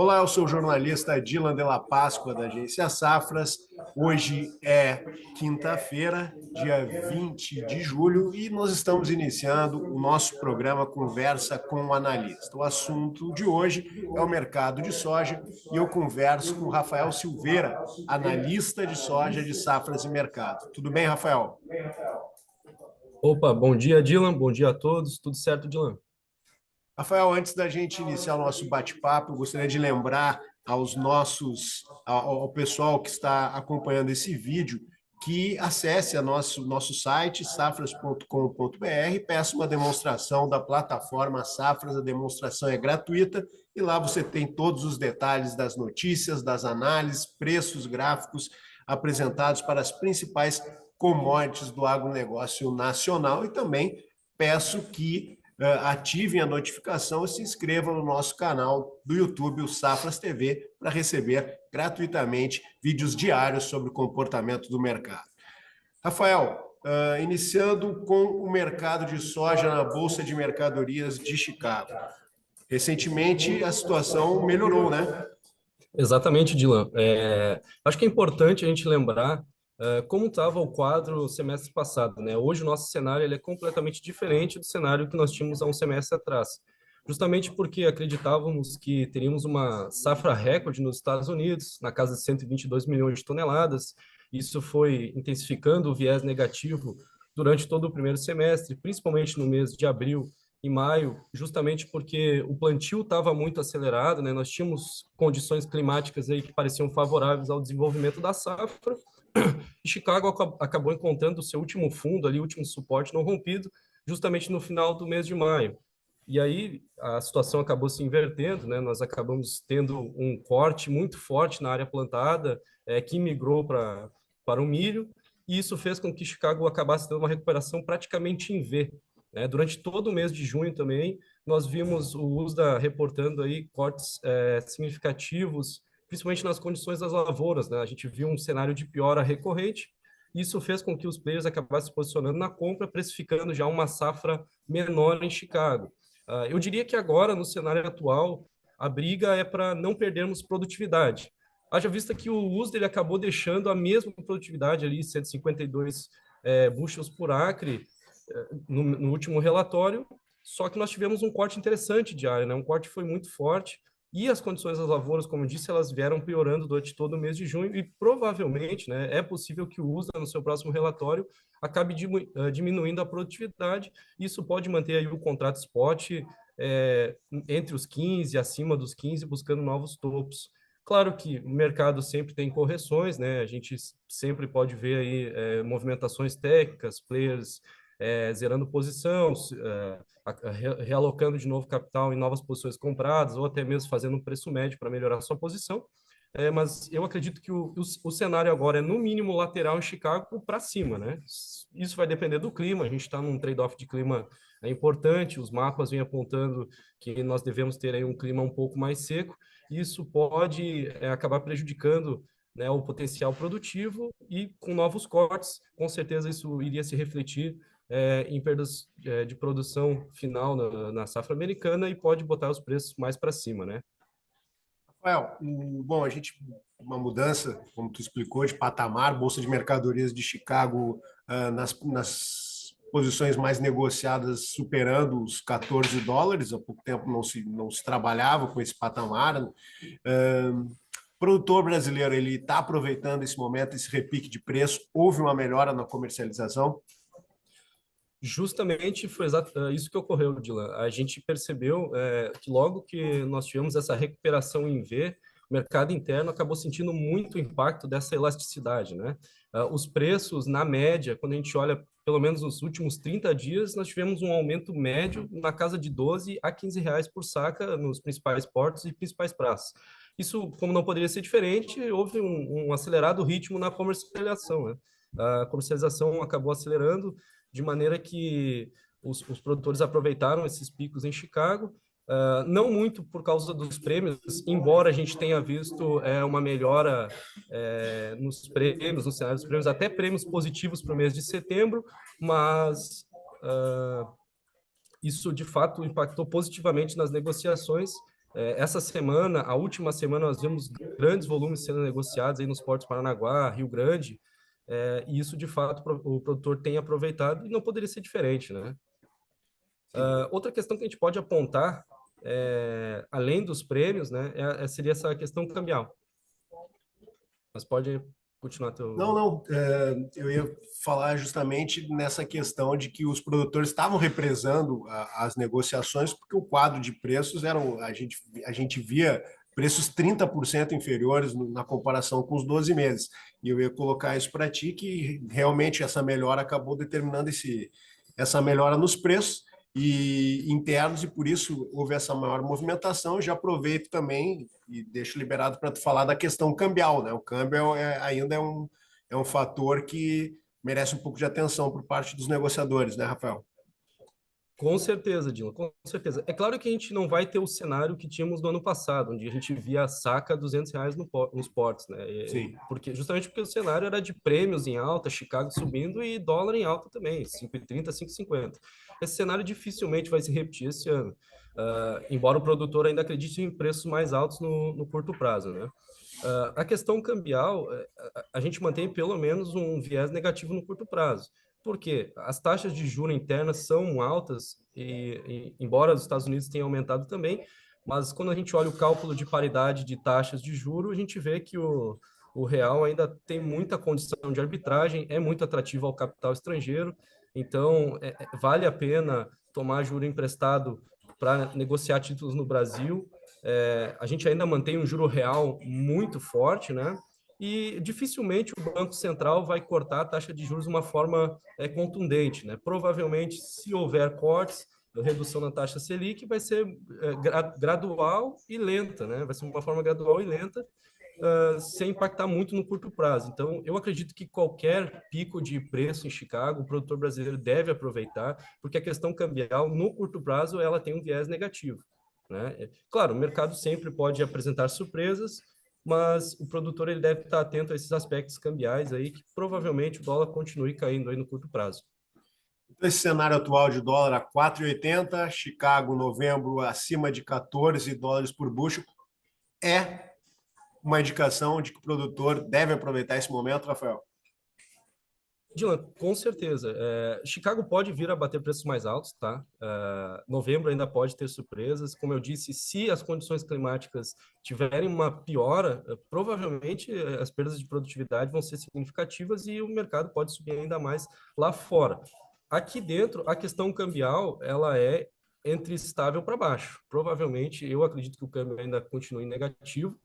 Olá, eu sou o jornalista Dylan de la Páscoa, da Agência Safras. Hoje é quinta-feira, dia 20 de julho, e nós estamos iniciando o nosso programa Conversa com o Analista. O assunto de hoje é o mercado de soja e eu converso com o Rafael Silveira, analista de soja de Safras e Mercado. Tudo bem, Rafael? Opa, bom dia, Dylan. Bom dia a todos. Tudo certo, Dylan? Rafael, antes da gente iniciar o nosso bate-papo, eu gostaria de lembrar ao pessoal que está acompanhando esse vídeo que acesse nosso site, safras.com.br, peça uma demonstração da plataforma Safras, a demonstração é gratuita e lá você tem todos os detalhes das notícias, das análises, preços, gráficos apresentados para as principais commodities do agronegócio nacional e também peço que ativem a notificação e se inscrevam no nosso canal do YouTube, o Safras TV, para receber gratuitamente vídeos diários sobre o comportamento do mercado. Rafael, iniciando com o mercado de soja na Bolsa de Mercadorias de Chicago. Recentemente a situação melhorou, né? Exatamente, Dylan. Acho que é importante a gente lembrar como estava o quadro no semestre passado, né? Hoje o nosso cenário ele é completamente diferente do cenário que nós tínhamos há um semestre atrás. Justamente porque acreditávamos que teríamos uma safra recorde nos Estados Unidos, na casa de 122 milhões de toneladas. Isso foi intensificando o viés negativo durante todo o primeiro semestre, principalmente no mês de abril em maio, justamente porque o plantio estava muito acelerado, né? Nós tínhamos condições climáticas aí que pareciam favoráveis ao desenvolvimento da safra, e Chicago acabou encontrando o seu último fundo ali, o último suporte não rompido, justamente no final do mês de maio. E aí a situação acabou se invertendo, né? Nós acabamos tendo um corte muito forte na área plantada, que migrou para o milho, e isso fez com que Chicago acabasse tendo uma recuperação praticamente em V, né? Durante todo o mês de junho também, nós vimos o USDA reportando aí cortes significativos, principalmente nas condições das lavouras, né? A gente viu um cenário de piora recorrente, e isso fez com que os players acabassem se posicionando na compra, precificando já uma safra menor em Chicago. Eu diria que agora, no cenário atual, a briga é para não perdermos produtividade. Haja vista que o USDA ele acabou deixando a mesma produtividade ali, 152 bushels por acre, no último relatório, só que nós tivemos um corte interessante de área, né? Um corte foi muito forte, e as condições das lavouras, como eu disse, elas vieram piorando durante todo o mês de junho, e provavelmente, né, é possível que o USDA, no seu próximo relatório, acabe diminuindo a produtividade. Isso pode manter aí o contrato spot entre os 15, acima dos 15, buscando novos topos. Claro que o mercado sempre tem correções, né? A gente sempre pode ver aí movimentações técnicas, players zerando posição, realocando de novo capital em novas posições compradas, ou até mesmo fazendo um preço médio para melhorar a sua posição. Mas eu acredito que o cenário agora é, no mínimo, lateral em Chicago para cima, né? Isso vai depender do clima, a gente está num trade-off de clima importante, os mapas vêm apontando que nós devemos ter aí um clima um pouco mais seco, e isso pode acabar prejudicando, né, o potencial produtivo, e com novos cortes, com certeza isso iria se refletir em perdas de produção final na safra americana, e pode botar os preços mais para cima, né? Rafael, bom, uma mudança, como tu explicou, de patamar, Bolsa de Mercadorias de Chicago nas posições mais negociadas superando os 14 dólares, há pouco tempo não se trabalhava com esse patamar. O produtor brasileiro ele está aproveitando esse momento, esse repique de preço, houve uma melhora na comercialização. Justamente foi isso que ocorreu, Dylan. A gente percebeu que logo que nós tivemos essa recuperação em V, o mercado interno acabou sentindo muito impacto dessa elasticidade, né? Os preços, na média, quando a gente olha pelo menos nos últimos 30 dias, nós tivemos um aumento médio na casa de 12 a 15 reais por saca nos principais portos e principais praças. Isso, como não poderia ser diferente, houve um acelerado ritmo na comercialização, né? A comercialização acabou acelerando, de maneira que os produtores aproveitaram esses picos em Chicago, não muito por causa dos prêmios, embora a gente tenha visto uma melhora nos prêmios, no cenário dos prêmios, até prêmios positivos para o mês de setembro, mas isso de fato impactou positivamente nas negociações, Essa semana, a última semana, nós vimos grandes volumes sendo negociados aí nos portos Paranaguá, Rio Grande, e isso, de fato, o produtor tem aproveitado e não poderia ser diferente, né? Outra questão que a gente pode apontar, além dos prêmios, né, seria essa questão cambial. Mas pode continuar teu... Não, eu ia falar justamente nessa questão de que os produtores estavam represando as negociações, porque o quadro de preços a gente via preços 30% inferiores na comparação com os 12 meses. E eu ia colocar isso para ti, que realmente essa melhora acabou determinando essa melhora nos preços e internos, e por isso houve essa maior movimentação. Já aproveito também e deixo liberado para tu falar da questão cambial, né? O câmbio ainda é um fator que merece um pouco de atenção por parte dos negociadores, né, Rafael? Com certeza, Dylan, com certeza. É claro que a gente não vai ter o cenário que tínhamos no ano passado, onde a gente via a saca R$ 200 nos portos, né? Sim. Justamente porque o cenário era de prêmios em alta, Chicago subindo e dólar em alta também, 5,30, 5,50. Esse cenário dificilmente vai se repetir esse ano, embora o produtor ainda acredite em preços mais altos no curto prazo, né? A questão cambial, a gente mantém pelo menos um viés negativo no curto prazo. Por quê? As taxas de juros internas são altas, embora os Estados Unidos tenham aumentado também, mas quando a gente olha o cálculo de paridade de taxas de juros, a gente vê que o real ainda tem muita condição de arbitragem, é muito atrativo ao capital estrangeiro, então vale a pena tomar juro emprestado para negociar títulos no Brasil. A gente ainda mantém um juro real muito forte, né? E dificilmente o Banco Central vai cortar a taxa de juros de uma forma contundente, né? Provavelmente, se houver cortes, redução na taxa Selic, vai ser gradual e lenta, né? Vai ser uma forma gradual e lenta, sem impactar muito no curto prazo. Então, eu acredito que qualquer pico de preço em Chicago, o produtor brasileiro deve aproveitar, porque a questão cambial, no curto prazo, ela tem um viés negativo, né? Claro, o mercado sempre pode apresentar surpresas, mas o produtor ele deve estar atento a esses aspectos cambiais aí, que provavelmente o dólar continue caindo aí no curto prazo. Então, esse cenário atual de dólar a 4,80, Chicago, novembro, acima de 14 dólares por bushel, é uma indicação de que o produtor deve aproveitar esse momento, Rafael? Dylan, com certeza. Chicago pode vir a bater preços mais altos, tá? Novembro ainda pode ter surpresas. Como eu disse, se as condições climáticas tiverem uma piora, provavelmente as perdas de produtividade vão ser significativas e o mercado pode subir ainda mais lá fora. Aqui dentro, a questão cambial, ela é entre estável para baixo. Provavelmente, eu acredito que o câmbio ainda continue negativo.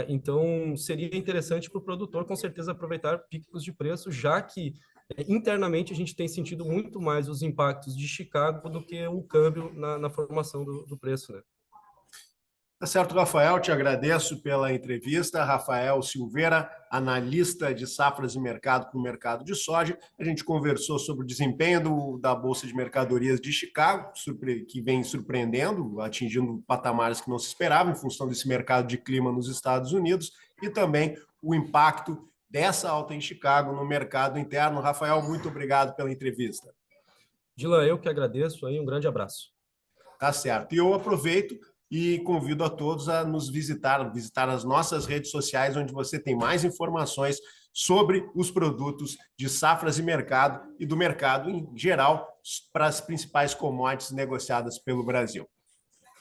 Então, seria interessante para o produtor, com certeza, aproveitar picos de preço, já que internamente a gente tem sentido muito mais os impactos de Chicago do que o câmbio na formação do preço, né? Tá certo, Rafael, te agradeço pela entrevista. Rafael Silveira, analista de safras e mercado para o mercado de soja. A gente conversou sobre o desempenho da Bolsa de Mercadorias de Chicago, que vem surpreendendo, atingindo patamares que não se esperava em função desse mercado de clima nos Estados Unidos, e também o impacto dessa alta em Chicago no mercado interno. Rafael, muito obrigado pela entrevista. Dylan, eu que agradeço aí, um grande abraço. Tá certo. E eu aproveito e convido a todos a nos visitar as nossas redes sociais, onde você tem mais informações sobre os produtos de safras e mercado e do mercado em geral para as principais commodities negociadas pelo Brasil.